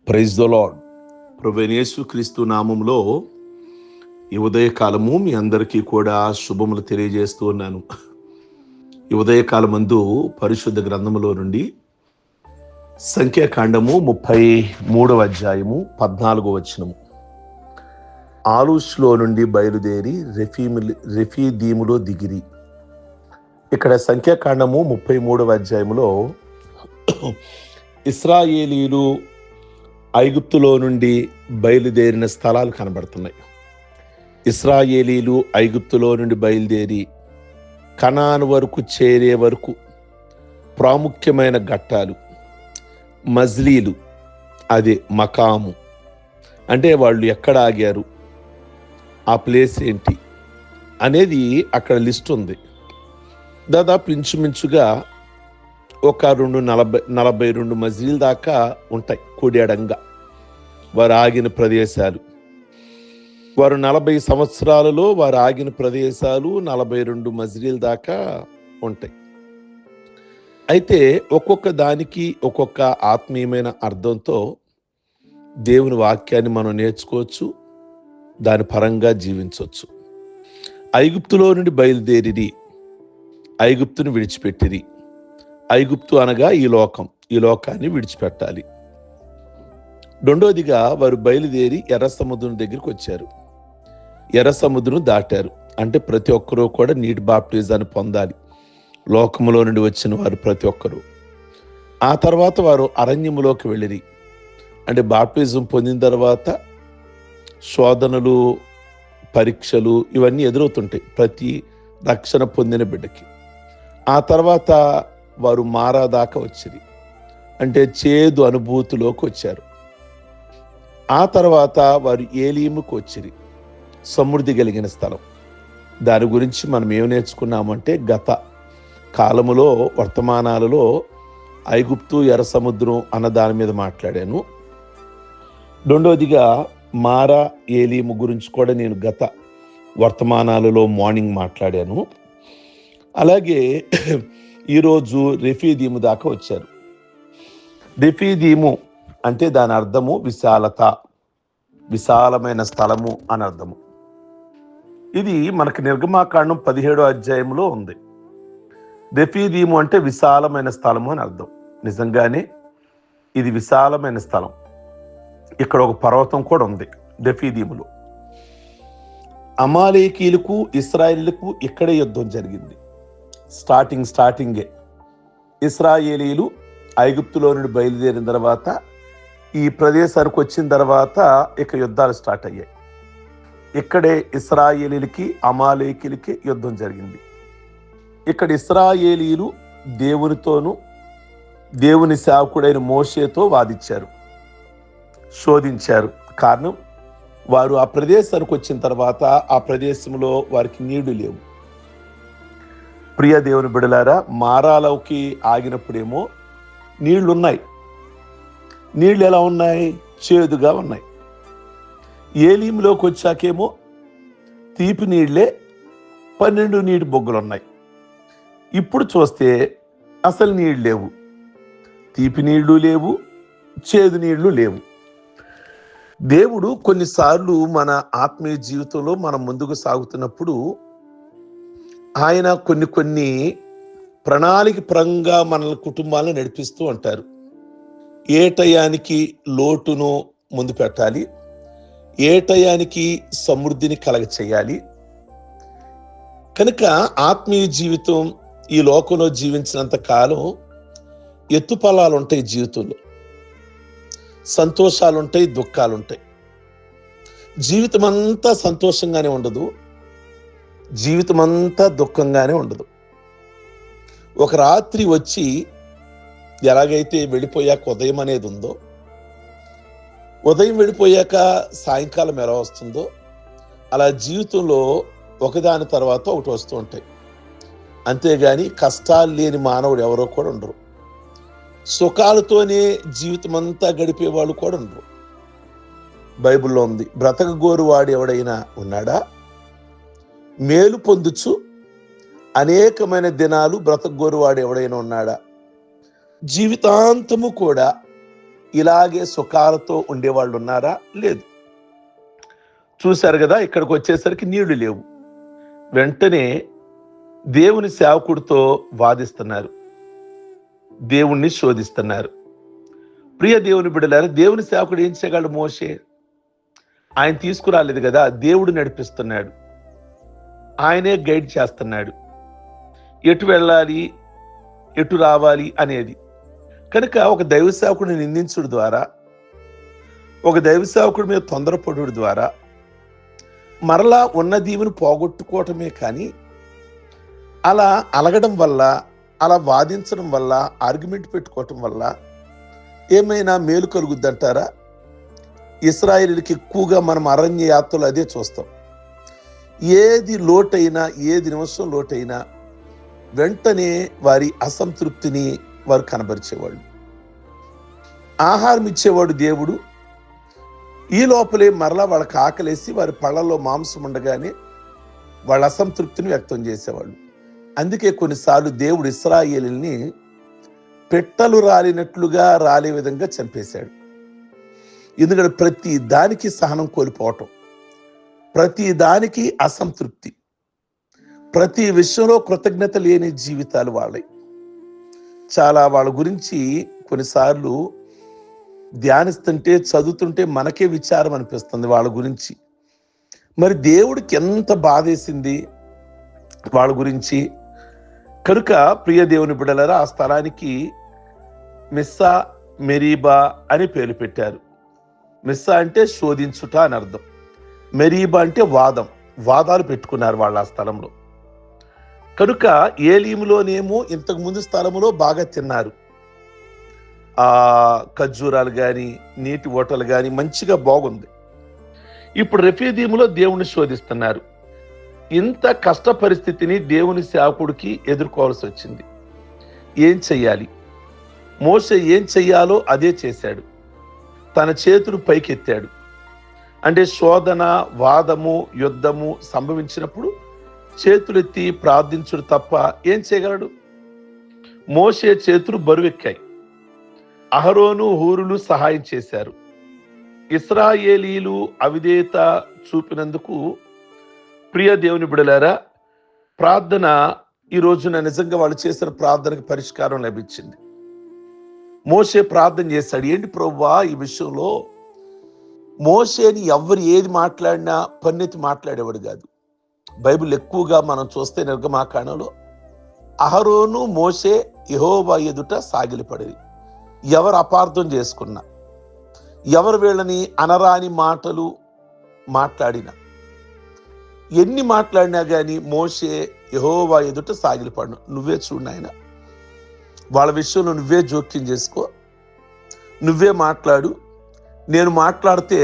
Praise the lord. ప్రభువైన యేసుక్రీస్తు నామములో ఈ ఉదయకాలము మీ అందరికీ కూడా శుభములు తెలియజేస్తూ ఉన్నాను. ఈ ఉదయకాలమందు పరిశుద్ధ గ్రంథములో నుండి సంఖ్యాకాండము 33వ అధ్యాయము 14వ వచనము. ఆలూష్లో నుండి బయలుదేరి రెఫీదీములో దిగిరి. ఇక్కడ సంఖ్యాకాండము 33వ అధ్యాయములో ఇశ్రాయేలీలు ఐగుప్తులో నుండి బయలుదేరిన స్థలాలు కనబడుతున్నాయి. ఇశ్రాయేలీలు ఐగుప్తులో నుండి బయలుదేరి కనాను వరకు చేరే వరకు ప్రాముఖ్యమైన ఘట్టాలు, మజ్లీలు, అది మకాము అంటే వాళ్ళు ఎక్కడ ఆగారు, ఆ ప్లేస్ ఏంటి అనేది అక్కడ లిస్ట్ ఉంది. దాదాపు ఇంచుమించుగా ఒక 42 మజ్లీల దాకా ఉంటాయి. కూడేడంగా వారు ఆగిన ప్రదేశాలు, వారు 40 సంవత్సరాలలో వారు ఆగిన ప్రదేశాలు 42 మజ్లీల దాకా ఉంటాయి. అయితే ఒక్కొక్క దానికి ఒక్కొక్క ఆత్మీయమైన అర్థంతో దేవుని వాక్యాన్ని మనం నేర్చుకోవచ్చు, దాని పరంగా జీవించవచ్చు. ఐగుప్తులో నుండి బయలుదేరిరి, ఐగుప్తును విడిచిపెట్టిరి. ఐగుప్తు అనగా ఈ లోకాన్ని విడిచిపెట్టాలి. రెండోదిగా వారు బయలుదేరి ఎర్ర సముద్రం దగ్గరికి వచ్చారు. ఎర్ర సముద్రం దాటారు. అంటే ప్రతి ఒక్కరూ కూడా నీటి బాప్టిజాన్ని పొందాలి, లోకములో నుండి వచ్చిన వారు ప్రతి ఒక్కరూ. ఆ తర్వాత వారు అరణ్యములోకి వెళ్ళిరి. అంటే బాప్టిజం పొందిన తర్వాత శోధనలు, పరీక్షలు ఇవన్నీ ఎదురవుతుంటాయి ప్రతి రక్షణ పొందిన బిడ్డకి. ఆ తర్వాత వారు మారా దాకా వచ్చిరి, అంటే చేదు అనుభూతిలోకి వచ్చారు. ఆ తర్వాత వారు ఏలీముకు వచ్చిరి, సమృద్ధి కలిగిన స్థలం. దాని గురించి మనం ఏం నేర్చుకున్నామంటే గత కాలములో వర్తమానాలలో ఐగుప్తు, ఎర్ర సముద్రం అన్న దాని మీద మాట్లాడాను. రెండోదిగా మారా, ఏలీము గురించి కూడా నేను గత వర్తమానాలలో మార్నింగ్ మాట్లాడాను. అలాగే ఈరోజు రెఫీదీము దాకా వచ్చారు. రెఫీదీము అంటే దాని అర్థము విశాలత, విశాలమైన స్థలము అని అర్థము. ఇది మనకి నిర్గమాకాండం 17వ అధ్యాయంలో ఉంది. రెఫీదీము అంటే విశాలమైన స్థలము అని అర్థం. నిజంగానే ఇది విశాలమైన స్థలం. ఇక్కడ ఒక పర్వతం కూడా ఉంది రెఫీదీములో. అమాలేకీలకు ఇశ్రాయేలీలకు ఇక్కడే యుద్ధం జరిగింది. స్టార్టింగే ఇశ్రాయేలీలు ఐగుప్తులో నుండి బయలుదేరిన తర్వాత ఈ ప్రదేశానికి వచ్చిన తర్వాత ఇక యుద్ధాలు స్టార్ట్ అయ్యాయి. ఇక్కడే ఇశ్రాయేలీలకి అమాలేకీలకి యుద్ధం జరిగింది. ఇక్కడ ఇశ్రాయేలీలు దేవునితోనూ దేవుని సేవకుడైన మోషేతో వాదించారు, శోధించారు. కారణం, వారు ఆ ప్రదేశానికి వచ్చిన తర్వాత ఆ ప్రదేశంలో వారికి నీళ్లు లేవు. ప్రియ దేవుని బిడలారా, మారాలోకి ఆగినప్పుడేమో నీళ్లున్నాయి. నీళ్లు ఎలా ఉన్నాయి? చేదుగా ఉన్నాయి. ఏలీములోకి వచ్చాకేమో తీపి నీళ్లే 12 నీటి బొగ్గులు ఉన్నాయి. ఇప్పుడు చూస్తే అసలు నీళ్ళు లేవు, తీపి నీళ్లు లేవు, చేదు నీళ్లు లేవు. దేవుడు కొన్నిసార్లు మన ఆత్మీయ జీవితంలో మనం ముందుకు సాగుతున్నప్పుడు ఆయన కొన్ని ప్రణాళిక పరంగా మన కుటుంబాలను నడిపిస్తూ ఉంటారు. ఏ టయానికి లోటును ముందు పెట్టాలి, ఏ టయానికి సమృద్ధిని కలగ చేయాలి. కనుక ఆత్మీయ జీవితం ఈ లోకంలో జీవించినంత కాలం ఎత్తుపల్లాలు ఉంటాయి. జీవితంలో సంతోషాలు ఉంటాయి, దుఃఖాలు ఉంటాయి. జీవితం అంతా సంతోషంగానే ఉండదు, జీవితం అంతా దుఃఖంగానే ఉండదు. ఒక రాత్రి వచ్చి ఎలాగైతే వెళ్ళిపోయాక ఉదయం అనేది ఉందో, ఉదయం వెళ్ళిపోయాక సాయంకాలం ఎలా వస్తుందో, అలా జీవితంలో ఒకదాని తర్వాత ఒకటి వస్తూ ఉంటాయి. అంతేగాని కష్టాలు లేని మానవుడు ఎవరో కూడా ఉండరు. సుఖాలతోనే జీవితం అంతా గడిపే వాళ్ళు కూడా ఉండరు. బైబిల్లో ఉంది, బ్రతకగోరు వాడు ఎవడైనా ఉన్నాడా? మేలు పొందుచు అనేకమైన దినాలు బ్రతకగోరు వాడు ఎవడైనా ఉన్నాడా? జీవితాంతము కూడా ఇలాగే సుఖాలతో ఉండేవాళ్ళు ఉన్నారా? లేదు. చూశారు కదా, ఇక్కడికి వచ్చేసరికి నీళ్లు లేవు. వెంటనే దేవుని సేవకుడితో వాదిస్తున్నారు, దేవుణ్ణి శోధిస్తున్నారు. ప్రియ దేవుని బిడ్డలారా, దేవుని సేవకుడు ఏం చేయగలడు? మోషే ఆయన తీసుకురాలేదు కదా, దేవుడు నడిపిస్తున్నాడు, ఆయనే గైడ్ చేస్తున్నాడు, ఎటు వెళ్ళాలి ఎటు రావాలి అనేది. కనుక ఒక దైవ సేవకుడిని నిందించుడు ద్వారా, ఒక దైవ సేవకుడి మీద తొందరపడుడు ద్వారా మరలా ఉన్న దీవుని పోగొట్టుకోవటమే కానీ అలా అలగడం వల్ల, అలా వాదించడం వల్ల, ఆర్గ్యుమెంట్ పెట్టుకోవటం వల్ల ఏమైనా మేలు కలుగుద్దంటారా? ఇశ్రాయేలుకి ఎక్కువగా మనం అరణ్య యాత్రలు అదే చూస్తాం. ఏది లోటైనా, ఏది నిమిషం లోటైనా వెంటనే వారి అసంతృప్తిని వారు కనబరిచేవాళ్ళు. ఆహారం ఇచ్చేవాడు దేవుడు, ఈ లోపలే మరలా వాళ్ళకి ఆకలేసి వారి పళ్ళల్లో మాంసం ఉండగానే వాళ్ళ అసంతృప్తిని వ్యక్తం చేసేవాళ్ళు. అందుకే కొన్నిసార్లు దేవుడు ఇశ్రాయేలుని పెట్టలు రాలినట్లుగా రాలే విధంగా చంపేశాడు. ఎందుకంటే ప్రతి దానికి సహనం కోల్పోవటం, ప్రతి దానికి అసంతృప్తి, ప్రతి విషయంలో కృతజ్ఞత లేని జీవితాలు వాళ్ళవి. చాలా వాళ్ళ గురించి కొన్నిసార్లు ధ్యానిస్తుంటే, చదువుతుంటే మనకే విచారం అనిపిస్తుంది వాళ్ళ గురించి. మరి దేవుడికి ఎంత బాధేసింది వాళ్ళ గురించి. కనుక ప్రియ దేవుని బిడ్డలారా, ఆ స్థలానికి మిస్సా మెరీబా అని పేరు పెట్టారు. మిస్సా అంటే శోధించుట అని అర్థం, మెరీబా అంటే వాదాలు పెట్టుకున్నారు వాళ్ళు ఆ స్థలంలో. కనుక ఏలీములోనేమో ఇంతకు ముందు స్థలంలో బాగా తిన్నారు, ఆ ఖర్జూరాలు కానీ నీటి ఓటలు కానీ మంచిగా బాగుంది. ఇప్పుడు రెఫీదీములో దేవుణ్ణి శోధిస్తున్నారు. ఇంత కష్ట పరిస్థితిని దేవుని సేవకుడికి ఎదుర్కోవాల్సి వచ్చింది. ఏం చెయ్యాలి? మోషే ఏం చెయ్యాలో అదే చేశాడు. తన చేతులు పైకెత్తాడు. అంటే శోధన, వాదము, యుద్ధము సంభవించినప్పుడు చేతులెత్తి ప్రార్థించుడు తప్ప ఏం చేయగలడు? మోషే చేతులు బరువెక్కాయి. అహరోను, హూరులు సహాయం చేశారు. ఇశ్రాయేలీలు అవిధేయత చూపినందుకు ప్రియ దేవుని బిడలారా, ప్రార్థన ఈ రోజున నిజంగా వాళ్ళు చేసిన ప్రార్థనకు పరిష్కారం లభించింది. మోషే ప్రార్థన చేశాడు. ఏంటి ప్రభువా ఈ విషయంలో? మోషేని ఎవరు ఏది మాట్లాడినా పన్నెత్తి మాట్లాడేవాడు కాదు. బైబిల్ ఎక్కువగా మనం చూస్తే నిర్గమాకాండంలో అహరోను, మోషే యెహోవా ఎదుట సాగిలపడేది. ఎవరు అపార్థం చేసుకున్నా, ఎవరు వీళ్ళని అనరాని మాటలు మాట్లాడినా, ఎన్ని మాట్లాడినా కానీ మోషే యెహోవా ఎదుట సాగిలపడను. నువ్వే చూడు నాయన, వాళ్ళ విషయంలో నువ్వే జోక్యం చేసుకో, నువ్వే మాట్లాడు. నేను మాట్లాడితే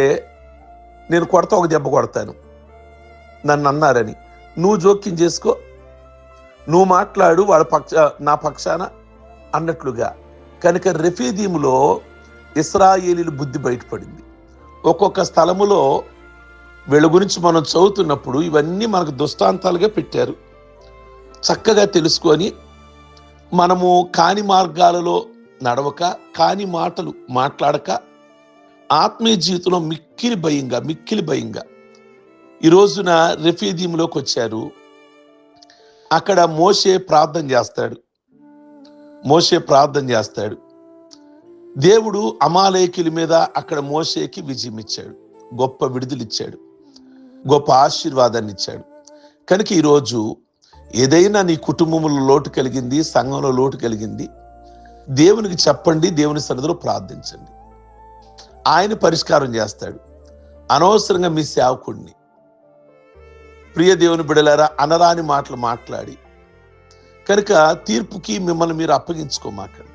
నేను కొడతా, ఒక దెబ్బ కొడతాను, నన్ను అన్నారని నువ్వు జోక్యం చేసుకో, నువ్వు మాట్లాడు వాళ్ళ నా పక్షాన అన్నట్లుగా. కనుక రెఫీదీములో ఇశ్రాయేలీల బుద్ధి బయటపడింది. ఒక్కొక్క స్థలములో వీళ్ళ గురించి మనం చదువుతున్నప్పుడు ఇవన్నీ మనకు దృష్టాంతాలుగా పెట్టారు. చక్కగా తెలుసుకొని మనము కాని మార్గాలలో నడవక, కాని మాటలు మాట్లాడక, ఆత్మీయ జీవితంలో మిక్కిలి భయంగా ఈ రోజున రెఫీదీములోకి వచ్చారు. అక్కడ మోషే ప్రార్థన చేస్తాడు. దేవుడు అమాలేకీయుల మీద అక్కడ మోషేకి విజయం ఇచ్చాడు, గొప్ప విడుదలిచ్చాడు, గొప్ప ఆశీర్వాదాన్ని ఇచ్చాడు. కనుక ఈరోజు ఏదైనా నీ కుటుంబంలో లోటు కలిగింది, సంఘంలో లోటు కలిగింది, దేవునికి చెప్పండి, దేవుని సన్నిధిలో ప్రార్థించండి, ఆయన పరిష్కారం చేస్తాడు. అనవసరంగా మీ సేవకుడిని, ప్రియ దేవుని బిడలారా, అనరాని మాటలు మాట్లాడి కనుక తీర్పుకి మిమ్మల్ని మీరు అప్పగించుకోమాకండి.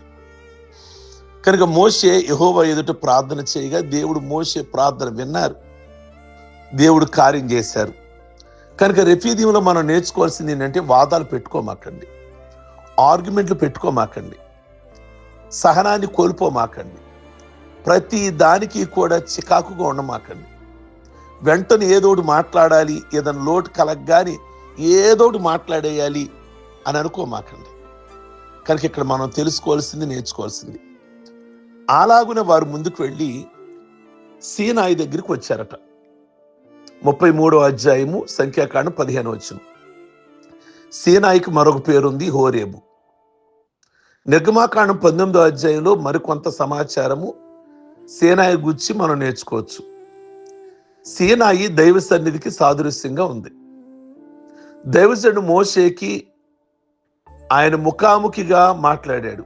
కనుక మోషే యెహోవా ఎదుట ప్రార్థన చేయగా దేవుడు మోషే ప్రార్థన విన్నారు, దేవుడు కార్యం చేశారు. కనుక రెఫీదీములో మనం నేర్చుకోవాల్సింది ఏంటంటే, వాదాలు పెట్టుకోమాకండి, ఆర్గ్యుమెంట్లు పెట్టుకోమాకండి, సహనాన్ని కోల్పోమాకండి, ప్రతి దానికి కూడా చికాకుగా ఉండమాకండి. వెంటనే ఏదోటి మాట్లాడాలి, ఏదైనా లోటు కలగగానే ఏదోటి మాట్లాడేయాలి అని అనుకోమాకండి. కనుక ఇక్కడ మనం తెలుసుకోవాల్సింది, నేర్చుకోవాల్సింది, అలాగున వారు ముందుకు వెళ్ళి సీనాయి దగ్గరికి వచ్చారట. 33వ అధ్యాయము సంఖ్యాకాండం 15వ వచనం. సీనాయికి మరొక పేరుంది హోరేబు. నిర్గమాకాండం 19వ అధ్యాయంలో మరికొంత సమాచారము సీనాయి గురించి మనం నేర్చుకోవచ్చు. సీనాయి దైవ సన్నిధికి సాదృశ్యంగా ఉంది. దైవజనుడు మోషేకి ఆయన ముఖాముఖిగా మాట్లాడాడు.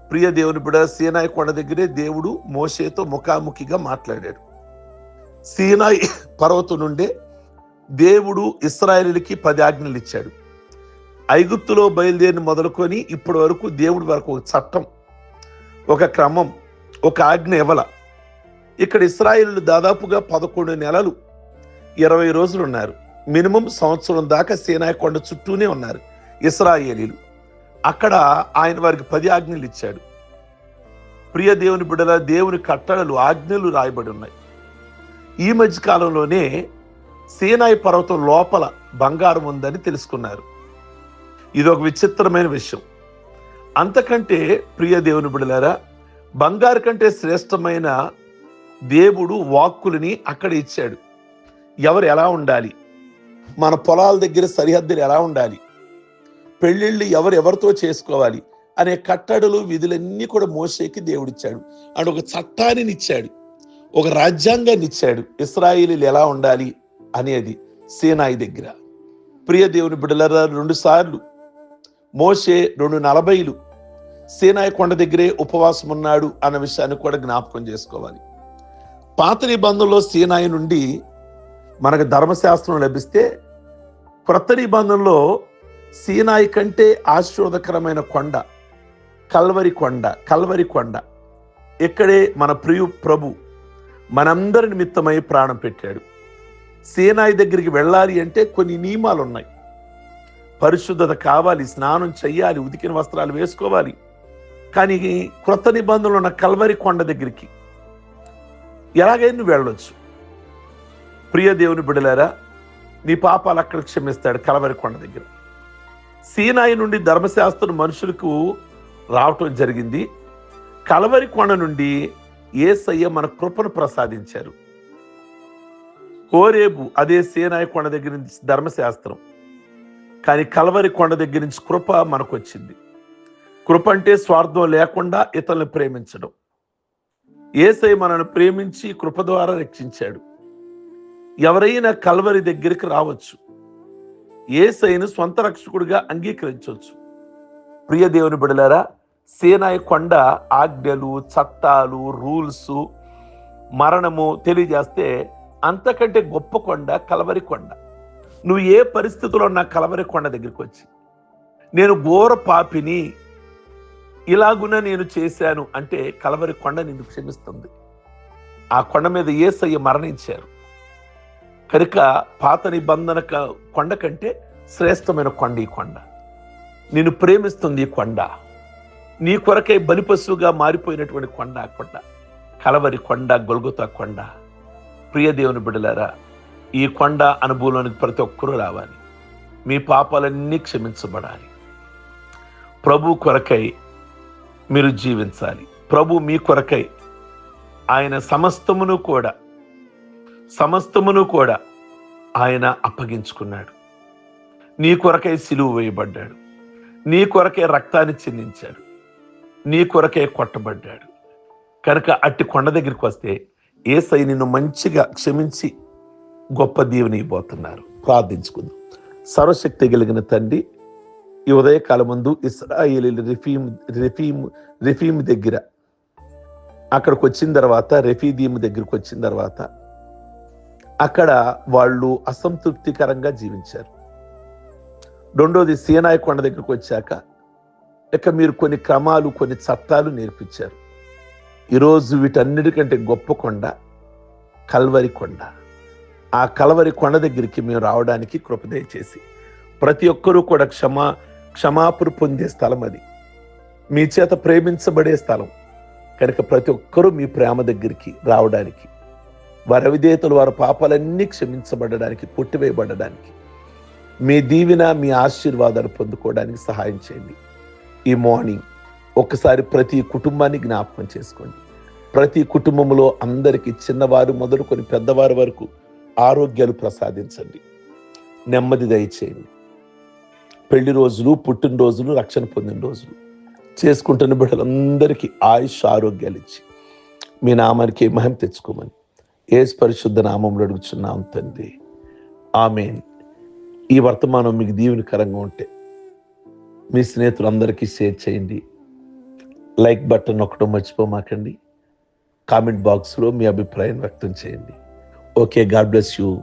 ప్రియ దేవుని బిడ్డ, సీనాయి కొండ దగ్గరే దేవుడు మోషేతో ముఖాముఖిగా మాట్లాడాడు. సీనాయి పర్వతం నుండే దేవుడు ఇశ్రాయేలుకి 10 ఆజ్ఞలు ఇచ్చాడు. ఐగుప్తులో బయలుదేరిన మొదలుకొని ఇప్పటి వరకు దేవుడి వరకు ఒక చట్టం, ఒక క్రమం, ఒక ఆజ్ఞ ఇవ్వాల. ఇక్కడ ఇశ్రాయేలు దాదాపుగా 11 నెలలు 20 రోజులు ఉన్నారు. మినిమం సంవత్సరం దాకా సీనాయి కొండ చుట్టూనే ఉన్నారు ఇశ్రాయేలీలు. అక్కడ ఆయన వారికి 10 ఆజ్ఞలు ఇచ్చాడు. ప్రియ దేవుని బిడ్డల, దేవుని కట్టడలు, ఆజ్ఞలు రాయబడి ఉన్నాయి. ఈ మధ్య కాలంలోనే సీనాయి పర్వతం లోపల బంగారం ఉందని తెలుసుకున్నారు. ఇది ఒక విచిత్రమైన విషయం. అంతకంటే ప్రియ దేవుని బిడ్డలారా, బంగారు కంటే శ్రేష్టమైన దేవుడు వాక్కులని అక్కడ ఇచ్చాడు. ఎవరు ఎలా ఉండాలి, మన పొలాల దగ్గర సరిహద్దులు ఎలా ఉండాలి, పెళ్ళిళ్ళు ఎవరితో చేసుకోవాలి అనే కట్టడలు, విధులన్నీ కూడా మోషేకి దేవుడిచ్చాడు. అండ్ ఒక చట్టాన్ని ఇచ్చాడు, ఒక రాజ్యాంగాన్ని ఇచ్చాడు. ఇశ్రాయేలీలు ఎలా ఉండాలి అనేది సీనాయి దగ్గర. ప్రియ దేవుని బిడ్డలారా, 2 సార్లు మోషే 240 సీనాయి కొండ దగ్గరే ఉపవాసం ఉన్నాడు అన్న విషయాన్ని కూడా జ్ఞాపకం చేసుకోవాలి. పాత నిబంధనలో సీనాయి నుండి మనకు ధర్మశాస్త్రం లభిస్తే, క్రొత్త నిబంధనలో సీనాయి కంటే ఆశీర్వాదకరమైన కొండ కల్వరి కొండ. ఇక్కడే మన ప్రభు మనందరి నిమిత్తమై ప్రాణం పెట్టాడు. సీనాయి దగ్గరికి వెళ్ళాలి అంటే కొన్ని నియమాలు ఉన్నాయి. పరిశుద్ధత కావాలి, స్నానం చెయ్యాలి, ఉతికిన వస్త్రాలు వేసుకోవాలి. కానీ క్రొత్త నిబంధనలు ఉన్న కల్వరి కొండ దగ్గరికి ఎలాగైనా నువ్వు వెళ్ళొచ్చు. ప్రియ దేవుని బిడ్డలారా, నీ పాపాలు అక్కడ క్షమిస్తాడు కల్వరి కొండ దగ్గర. సీనాయి నుండి ధర్మశాస్త్రం మనుషులకు రావటం జరిగింది. కల్వరి కొండ నుండి యేసయ్య మన కృపను ప్రసాదించారు. హోరేబు అదే సీనాయి కొండ దగ్గర నుంచి ధర్మశాస్త్రం, కానీ కల్వరి కొండ దగ్గర నుంచి కృప మనకు వచ్చింది. కృప అంటే స్వార్థం లేకుండా ఇతరులను ప్రేమించడం. యేసయ్య మనల్ని ప్రేమించి కృప ద్వారా రక్షించాడు. ఎవరైనా కల్వరి దగ్గరికి రావచ్చు, యేసయ్యను స్వంత రక్షకుడిగా అంగీకరించవచ్చు. ప్రియ దేవుని బిడ్డలారా, సీనాయి కొండ ఆజ్ఞలు, చట్టాలు, రూల్స్, మరణము తెలియజేస్తే, అంతకంటే గొప్ప కొండ కల్వరి కొండ. నువ్వు ఏ పరిస్థితిలో ఉన్న కల్వరి కొండ దగ్గరికి వచ్చి, నేను ఘోర పాపిని, ఇలాగున నేను చేశాను అంటే కల్వరి కొండ నిన్ను క్షమిస్తుంది. ఆ కొండ మీద యేసయ్య మరణించారు కనుక పాత నిబంధన కొండ కంటే శ్రేష్టమైన కొండ ఈ కొండ. నిన్ను ప్రేమిస్తుంది ఈ కొండ. నీ కొరకై బలిపశువుగా మారిపోయినటువంటి కొండ ఆ కొండ, కల్వరి కొండ, గొల్గొతా కొండ. ప్రియ దేవుని బిడ్డలారా, ఈ కొండ అనుభవంలోనికి ప్రతి ఒక్కరూ రావాలి. మీ పాపాలన్నీ క్షమించబడాలి. ప్రభు కొరకై మీరు జీవించాలి. ప్రభు మీ కొరకై ఆయన సమస్తమును కూడా ఆయన అప్పగించుకున్నాడు. నీ కొరకై సిలువ వేయబడ్డాడు, నీ కొరకే రక్తాన్ని చిందించాడు, నీ కొరకే కొట్టబడ్డాడు. కనుక అట్టి కొండ దగ్గరికి వస్తే యేసయ్య నిన్ను మంచిగా క్షమించి గొప్ప దీవెని ఇవ్వబోతున్నారు. ప్రార్థించుకుందాం. సర్వశక్తి కలిగిన తండ్రి, ఈ ఉదయకాలం ముందు ఇశ్రాయేలీలు రెఫీము దగ్గర అక్కడికి వచ్చిన తర్వాత, రెఫీదీము దగ్గరికి వచ్చిన తర్వాత అక్కడ వాళ్ళు అసంతృప్తికరంగా జీవించారు. రెండోది సీనాయి కొండ దగ్గరికి వచ్చాక ఇక మీరు కొన్ని క్రమాలు, కొన్ని చట్టాలు నేర్పించారు. ఈరోజు వీటన్నిటికంటే గొప్ప కొండ కల్వరి కొండ. ఆ కల్వరి కొండ దగ్గరికి మేము రావడానికి కృప దయచేసి ప్రతి ఒక్కరూ కూడా క్షమాపణ పొందే స్థలం అది. మీ చేత ప్రేమించబడే స్థలం కనుక ప్రతి ఒక్కరూ మీ ప్రేమ దగ్గరికి రావడానికి, వారి అవిధేయతలు, వారి పాపాలన్నీ క్షమించబడడానికి, కొట్టివేయబడడానికి, మీ దీవెన, మీ ఆశీర్వాదాలు పొందుకోవడానికి సహాయం చేయండి. ఈ మార్నింగ్ ఒకసారి ప్రతి కుటుంబాన్ని జ్ఞాపకం చేసుకోండి. ప్రతి కుటుంబంలో అందరికీ చిన్నవారు మొదలుకొని పెద్దవారి వరకు ఆరోగ్యాలు ప్రసాదించండి. నెమ్మది దయచేయండి. పెళ్లి రోజులు, పుట్టినరోజులు, రక్షణ పొందిన రోజులు చేసుకుంటున్న బిడ్డలందరికీ ఆయుష్ ఆరోగ్యాలు ఇచ్చి మీ నామానికి మహిమ తెచ్చుకోమని యేసు పరిశుద్ధ నామంలో అడుగుచున్నాం తండ్రి. ఆమేన్. ఈ వర్తమానం మీకు దీవెనకరంగా ఉంటే మీ స్నేహితులందరికీ షేర్ చేయండి. లైక్ బటన్ నొక్కడం మర్చిపోమాకండి. కామెంట్ బాక్స్లో మీ అభిప్రాయం వ్యక్తం చేయండి. Okay, God bless you.